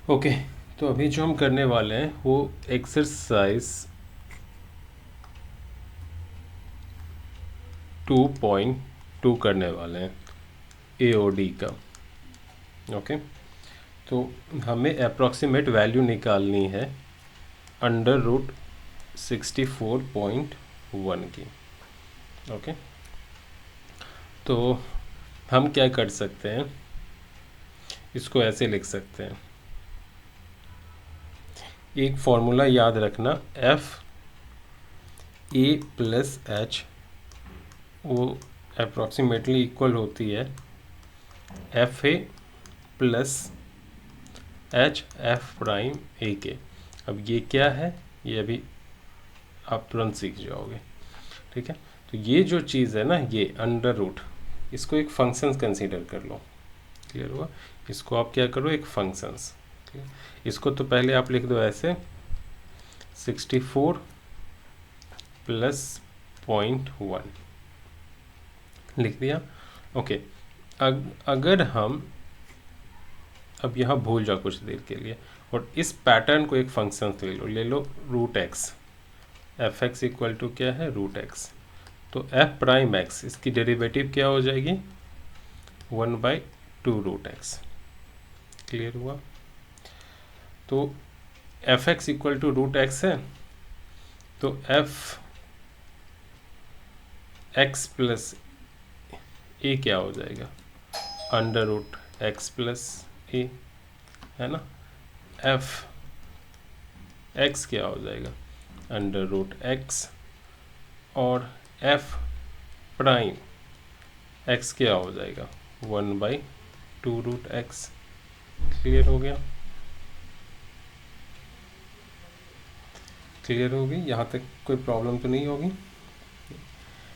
Okay, तो अभी जो हम करने वाले हैं वो एक्सरसाइज 2.2 करने वाले हैं AOD का। ओके, तो हमें अप्रॉक्सीमेट वैल्यू निकालनी है अंडर रूट 64.1 की। ओके, तो हम क्या कर सकते हैं, इसको ऐसे लिख सकते हैं। एक फॉर्मूला याद रखना, एफ ए प्लस एच वो अप्रॉक्सीमेटली इक्वल होती है f a plus h f prime a के। अब ये क्या है, ये अभी आप तुरंत सीख जाओगे। ठीक है, तो ये जो चीज़ है ना, ये अंडर रूट, इसको एक फंक्शन कंसीडर कर लो। क्लियर हुआ? इसको आप क्या करो, एक फंक्शंस। इसको तो पहले आप लिख दो ऐसे 64 प्लस 0.1 लिख दिया। ओके, अगर हम अब यहाँ भूल जाओ कुछ देर के लिए और इस पैटर्न को एक फंक्शन ले लो root x. F x equal to क्या है, रूट एक्स। तो एफ प्राइम एक्स, इसकी डेरिवेटिव क्या हो जाएगी, 1/2 रूट एक्स। क्लियर हुआ? तो f x equal to root x है, तो एफ एक्स प्लस ए क्या हो जाएगा, under root x plus a, है ना। एफ एक्स क्या हो जाएगा, अंडर रूट एक्स, और एफ प्राइम एक्स क्या हो जाएगा, 1/2 रूट एक्स। क्लियर हो गया? क्लियर होगी? यहाँ तक कोई प्रॉब्लम तो नहीं होगी?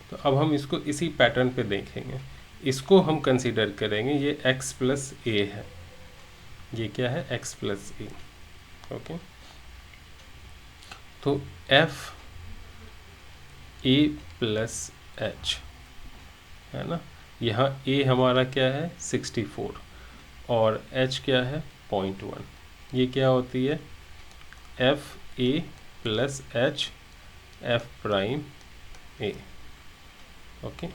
तो अब हम इसको इसी पैटर्न पे देखेंगे। इसको हम कंसीडर करेंगे, ये x प्लस ए है। ये क्या है, x प्लस ए। ओके, तो एफ ए प्लस एच है ना। यहाँ a हमारा क्या है, 64, और h क्या है, 0.1। ये क्या होती है, f a plus h f prime A. Okay,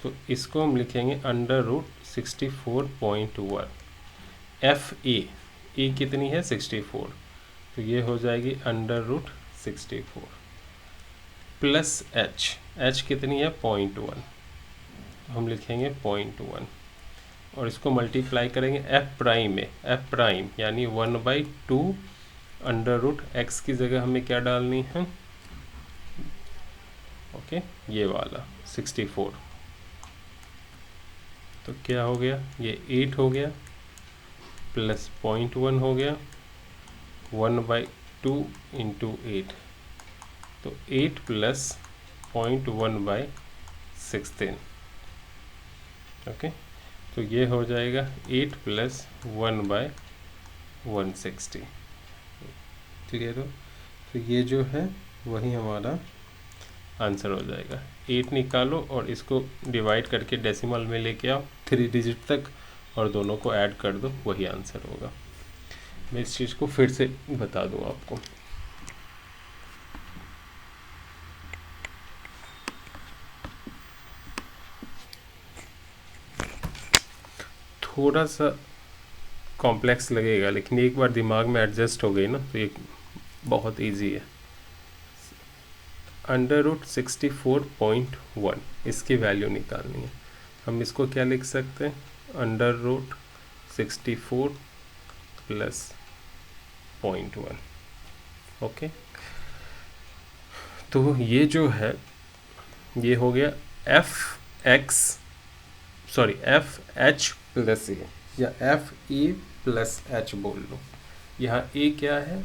तो इसको हम लिखेंगे अंडर रूट 64.1। एफ ए कितनी है, 64, तो ये हो जाएगी अंडर रूट 64 प्लस एच कितनी है, 0.1, हम लिखेंगे 0.1, और इसको मल्टीप्लाई करेंगे एफ प्राइम में। एफ प्राइम यानी 1/2 अंडर रूट एक्स की जगह हमें क्या डालनी है, ओके, ये वाला 64। तो क्या हो गया, ये 8 हो गया, प्लस 0.1 हो गया, 1/2 इंटू 8, तो 8 प्लस 0.1/16। ओके, तो ये हो जाएगा 8 प्लस 1/160। क्लियर हो? तो ये जो है वही हमारा आंसर हो जाएगा। 8 निकालो और इसको डिवाइड करके डेसिमल में लेके आओ 3 डिजिट तक, और दोनों को ऐड कर दो, वही आंसर होगा। मैं इस चीज़ को फिर से बता दूं आपको। थोड़ा सा कॉम्प्लेक्स लगेगा, लेकिन एक बार दिमाग में एडजस्ट हो गई ना तो ये बहुत इजी है। अंडर रूट 64.1 इसकी वैल्यू निकालनी है। हम इसको क्या लिख सकते हैं, अंडर रूट 64 प्लस 0.1। ओके, तो ये जो है ये हो गया एफ एच प्लस ए, या एफ ए प्लस एच बोल लो। यहाँ ए क्या है,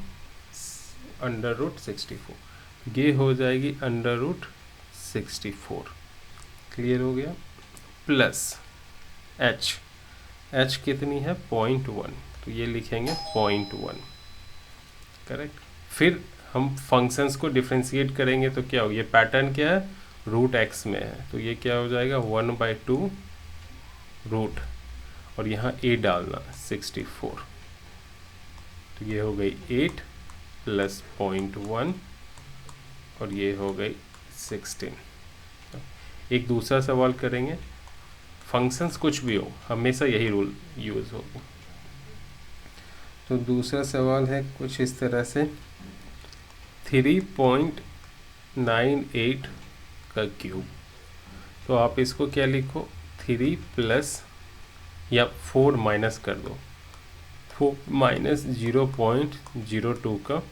अंडर रूट 64, ये हो जाएगी अंडर रूट 64। क्लियर हो गया? प्लस एच कितनी है, 0.1, तो ये लिखेंगे 0.1। करेक्ट। फिर हम फंक्शंस को डिफ्रेंशिएट करेंगे तो क्या हो, ये पैटर्न क्या है, रूट एक्स में है, तो ये क्या हो जाएगा, 1/2 रूट, और यहाँ ए डालना 64। तो ये हो गई 8 प्लस 0.1 और ये हो गई 16। एक दूसरा सवाल करेंगे, फंक्शंस कुछ भी हो हमेशा यही रूल यूज़ होगा। तो दूसरा सवाल है कुछ इस तरह से, 3.98 का क्यूब। तो आप इसको क्या लिखो, 3 प्लस या 4 माइनस कर दो, 4 माइनस 0.02 का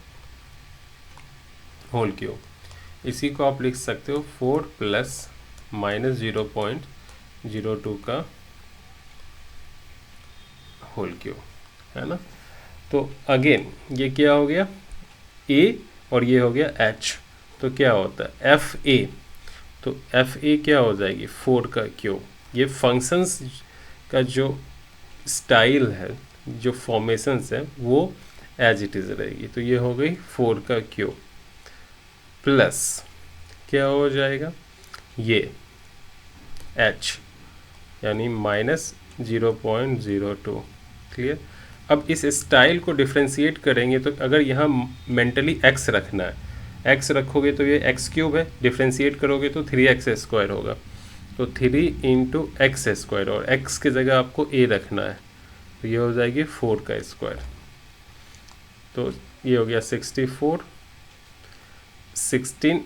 होल क्यूब। इसी को आप लिख सकते हो 4 प्लस माइनस 0.02 का होल क्यूब, है ना। तो अगेन ये क्या हो गया, ए और ये हो गया एच। तो क्या होता है एफ ए, तो एफ ए क्या हो जाएगी 4 का क्यूब। ये फंक्शंस का जो स्टाइल है, जो फॉर्मेशंस है, वो एज इट इज़ रहेगी। तो ये हो गई 4 का क्यूब प्लस क्या हो जाएगा ये एच यानी माइनस 0.02। क्लियर। अब इस स्टाइल को डिफ्रेंशिएट करेंगे तो अगर यहाँ मेंटली एक्स रखना है, एक्स रखोगे तो ये एक्स क्यूब है, डिफ्रेंशिएट करोगे तो 3x स्क्वायर होगा। तो 3 इंटू एक्स स्क्वायर और एक्स की जगह आपको ए रखना है, तो ये हो जाएगी 4 का स्क्वायर। तो ये हो गया 64, 16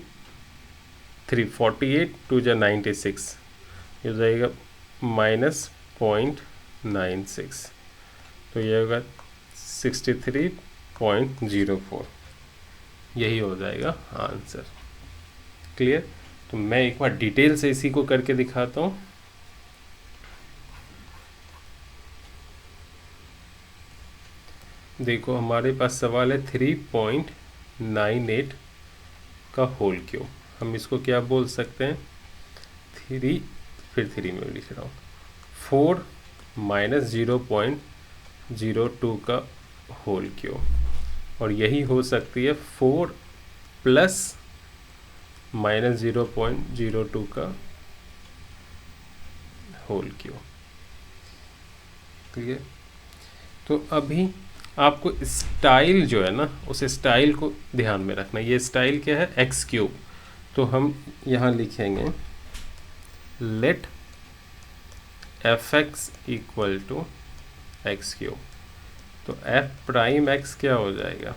3 48 2 जा 96, ये हो जाएगा माइनस 0.96। तो ये होगा 63.04, यही हो जाएगा आंसर। क्लियर। तो मैं एक बार डिटेल से इसी को करके दिखाता हूँ। देखो हमारे पास सवाल है 3.98 का होल क्यूब। हम इसको क्या बोल सकते हैं, 3 फिर 3 में लिख रहा हूँ, 4 माइनस 0.02 का होल क्यूब, और यही हो सकती है 4 प्लस माइनस 0.02 का होल क्यूब। क्लियर। तो अभी आपको स्टाइल जो है ना, उस स्टाइल को ध्यान में रखना। ये स्टाइल क्या है, एक्स क्यूब। तो हम यहाँ लिखेंगे let f x equal to x cube. तो एफ प्राइम एक्स क्या हो जाएगा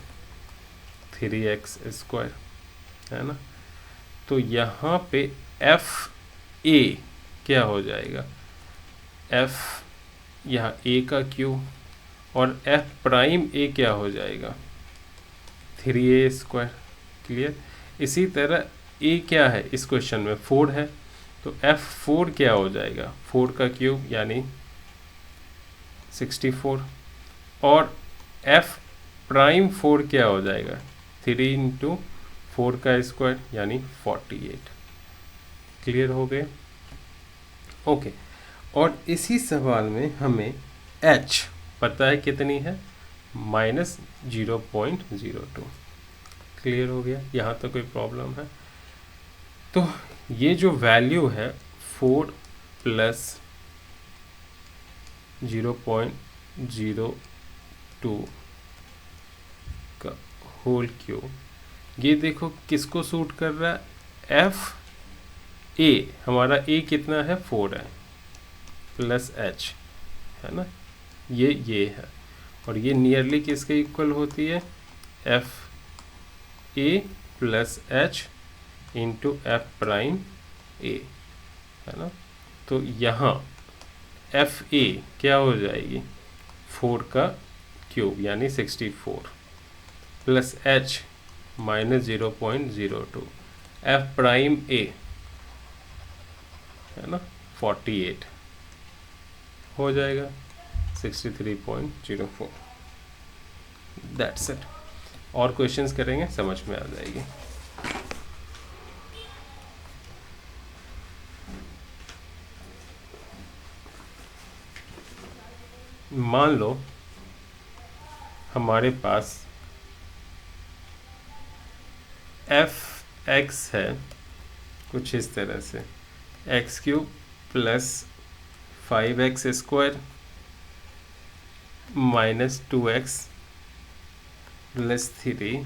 3x स्क्वायर, है ना। तो यहाँ पे एफ ए क्या हो जाएगा, एफ यहाँ ए का क्यूब, और एफ प्राइम ए क्या हो जाएगा 3a स्क्वायर। क्लियर। इसी तरह ए क्या है इस क्वेश्चन में 4 है, तो f4 क्या हो जाएगा 4 का क्यूब यानी 64, और f प्राइम 4 क्या हो जाएगा 3 इंटू 4 का स्क्वायर यानी 48। क्लियर हो गए। ओके। और इसी सवाल में हमें h पता है कितनी है, माइनस 0.02। क्लियर हो गया, यहाँ तो कोई प्रॉब्लम है। तो ये जो वैल्यू है 4 प्लस 0.02 का होल क्यूब, ये देखो किसको सूट कर रहा है, एफ ए। हमारा ए कितना है 4 है, प्लस एच, है ना, ये है, और ये नियरली किसके इक्वल होती है, f a plus h into f prime a, है ना। तो यहाँ एफ ए क्या हो जाएगी 4 का क्यूब यानी 64 plus h minus 0.02, f prime a है ना 48 हो जाएगा 63.04। That's it. और क्वेश्चंस करेंगे समझ में आ जाएगी। मान लो हमारे पास एफ एक्स है कुछ इस तरह से, x cube plus 5x square minus 2x plus 3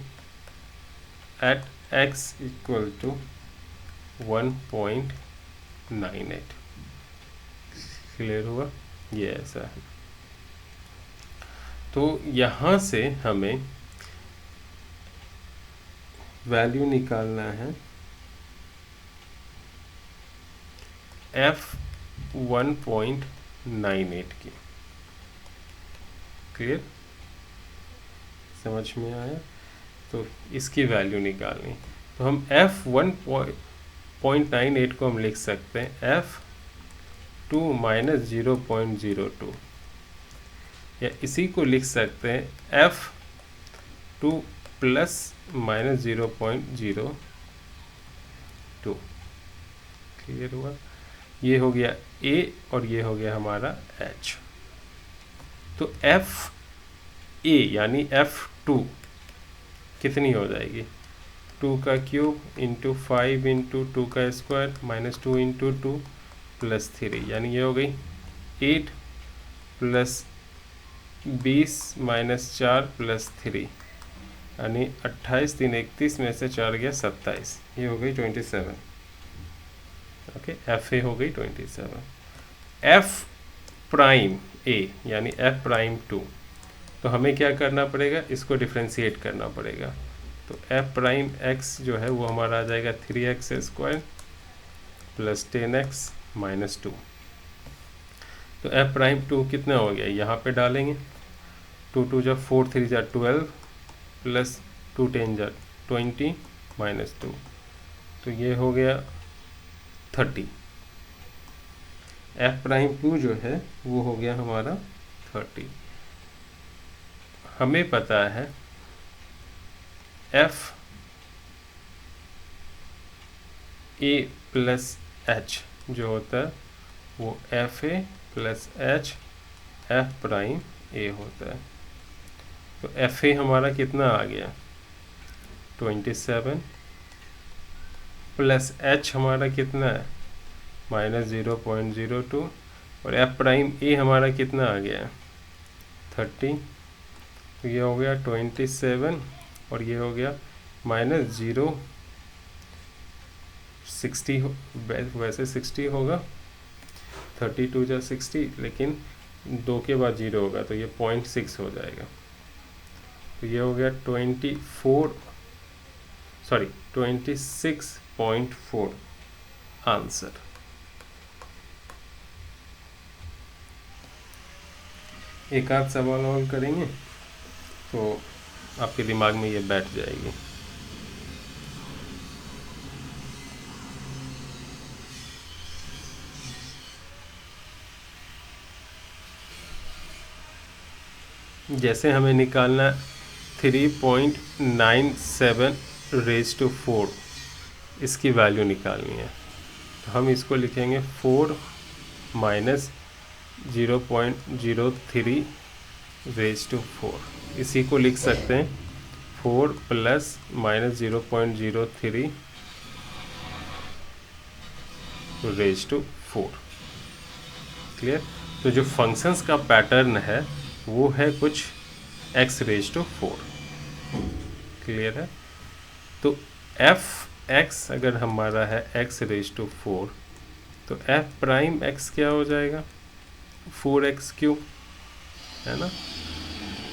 at x equal to 1.98। Clear हुआ? ये ऐसा है। तो यहाँ से हमें वैल्यू निकालना है f 1.98 की। क्लियर? समझ में आया? तो इसकी वैल्यू निकालनी, तो हम f 1.98 को हम लिख सकते हैं f 2 माइनस 0.02, या इसी को लिख सकते हैं f 2 प्लस माइनस 0.02। क्लियर हुआ? ये हो गया a और ये हो गया हमारा h। तो f a यानी f2 कितनी हो जाएगी? 2 का क्यूब इंटू 5 इंटू 2 का स्क्वायर माइनस 2 इंटू 2 प्लस 3, यानी ये हो गई 8 प्लस 20 माइनस 4 प्लस 3, यानी 28 3 31 में से 4 गया 27, ये हो गई 27। ओके, एफ ए हो गई 27। एफ प्राइम ए यानी एफ प्राइम 2, तो हमें क्या करना पड़ेगा? इसको डिफ्रेंशिएट करना पड़ेगा। तो एफ प्राइम एक्स जो है वो हमारा आ जाएगा 3x square plus 10x minus 2। तो एफ प्राइम 2 कितना हो गया? यहाँ पे डालेंगे 2 2 जा 4 3 जा 12 प्लस 2 10 जा 20 माइनस 2, तो ये हो गया 30। एफ प्राइम 2 जो है वो हो गया हमारा 30। हमें पता है एफ ए प्लस एच जो होता है वो f a plus h f prime a होता है। तो एफ ए हमारा कितना आ गया? 27 प्लस एच हमारा कितना है? माइनस 0.02, और एफ प्राइम ए हमारा कितना आ गया? 30। तो ये हो गया 27 और ये हो गया माइनस 60 वैसे 60 होगा, 32 जा 60, लेकिन 2 के बाद 0 होगा तो ये 0.6 हो जाएगा। तो ये हो गया 26.4 आंसर। एक आध सवाल और करेंगे तो आपके दिमाग में ये बैठ जाएगी। जैसे हमें निकालना 3.97 रेज टू 4, इसकी वैल्यू निकालनी है, तो हम इसको लिखेंगे 4 माइनस 0.03 रेज टू 4। इसी को लिख सकते हैं 4 plus minus 0.03 raise to 4। Clear? तो जो फंक्शंस का पैटर्न है वो है कुछ x रेज टू 4। क्लियर है? तो एफ एक्स अगर हमारा है x रेज टू 4, तो एफ प्राइम एक्स क्या हो जाएगा? 4x3, है ना?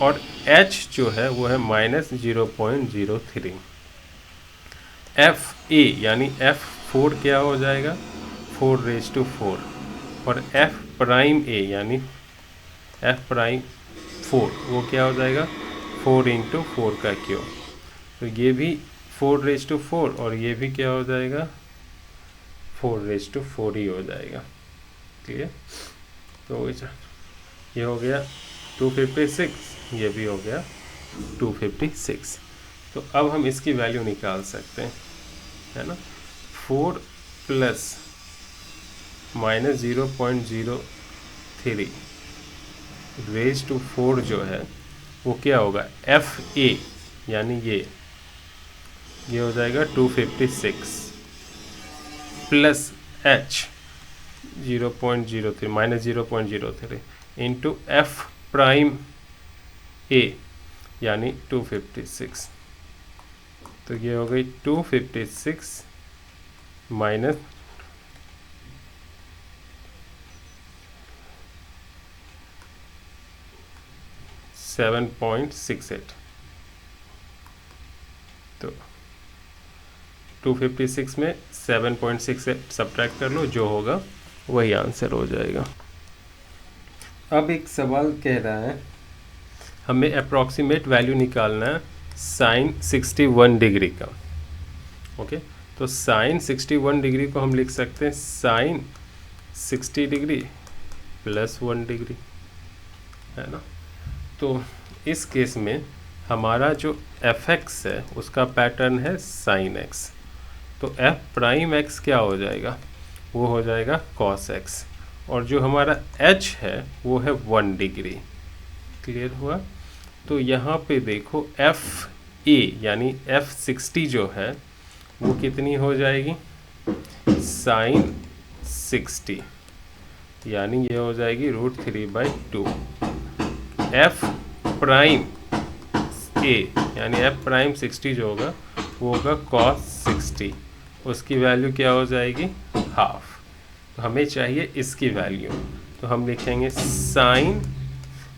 और h जो है वो है माइनस 0.03। एफ ए यानी f4 क्या हो जाएगा? 4 रेज टू 4, और एफ प्राइम ए यानी एफ प्राइम 4 वो क्या हो जाएगा? 4 इंटू 4 का क्यूब। तो ये भी 4 रेज टू 4 और ये भी क्या हो जाएगा? 4 रेज टू 4 ही हो जाएगा। क्लियर? तो ये हो गया 256, ये भी हो गया 256। तो अब हम इसकी वैल्यू निकाल सकते हैं, है ना? 4 प्लस माइनस 0.03 रेज टू 4 जो है वो क्या होगा? एफ ए यानी ये हो जाएगा 256 plus h 0.03 minus 0.03 into f prime a यानी 256। तो ये हो गई 256 माइनस 7.68। तो 256 में 7.68 सब्ट्रैक्ट कर लो, जो होगा वही आंसर हो जाएगा। अब एक सवाल कह रहा है हमें अप्रॉक्सीमेट वैल्यू निकालना है साइन 61 डिग्री का। ओके, तो साइन 61 डिग्री को हम लिख सकते हैं साइन 60 डिग्री प्लस 1 डिग्री, है ना। तो इस केस में हमारा जो एफ एक्स है उसका पैटर्न है साइन एक्स, तो एफ प्राइम एक्स क्या हो जाएगा, वो हो जाएगा कॉस एक्स, और जो हमारा एच है वो है 1 डिग्री। क्लियर हुआ। तो यहाँ पे देखो एफ ए यानी एफ 60 जो है वो कितनी हो जाएगी, साइन 60, यानी ये हो जाएगी √3/2। एफ प्राइम ए यानी एफ प्राइम 60 जो होगा वो होगा कॉस 60, उसकी वैल्यू क्या हो जाएगी, हाफ। तो हमें चाहिए इसकी वैल्यू, तो हम लिखेंगे साइन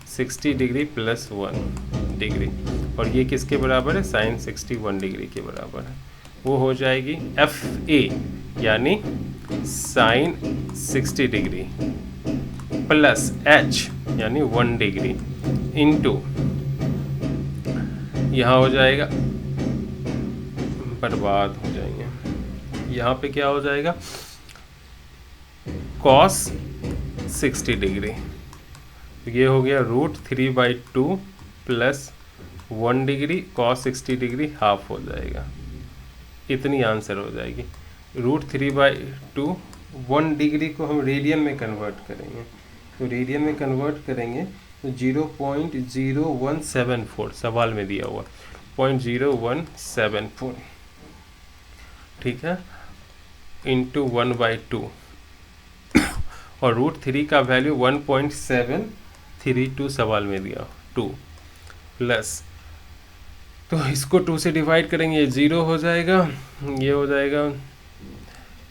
60 डिग्री प्लस 1 डिग्री, और ये किसके बराबर है, साइन 61 डिग्री के बराबर है। वो हो जाएगी एफ ए यानी साइन 60 डिग्री प्लस एच यानी 1 डिग्री इंटू, यहाँ हो जाएगा, बर्बाद हो जाएंगे, यहाँ पे क्या हो जाएगा, कॉस 60 डिग्री, तो ये हो गया √3/2 plus 1 degree, cos 60 degree half हो जाएगा, इतनी आंसर हो जाएगी। √3/2 1 डिग्री को हम रेडियन में कन्वर्ट करेंगे, तो रेडियन में कन्वर्ट करेंगे तो 0.0174 सवाल में दिया हुआ 0.0174, ठीक है, इंटू 1/2, और √3 का वैल्यू 1.732 सवाल में दिया 2 प्लस, तो इसको 2 से डिवाइड करेंगे, ये 0 हो जाएगा, ये हो जाएगा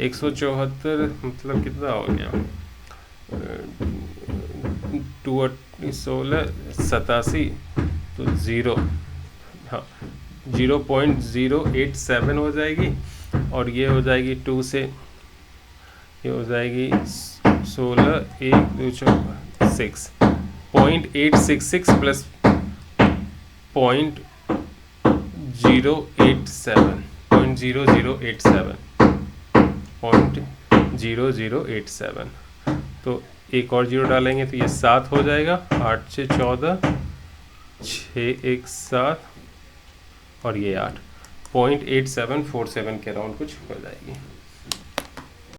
174, मतलब कितना हो गया, 2 16 87, तो 0, हाँ 0.087 हो जाएगी, और ये हो जाएगी 2 से, ये हो जाएगी 16 1 2 6 0.866 प्लस 0.0087 तो एक और 0 डालेंगे तो ये 7 हो जाएगा, 8 से 14, 6 1 7, और ये 8, 0.8747 के अराउंड कुछ हो जाएगी।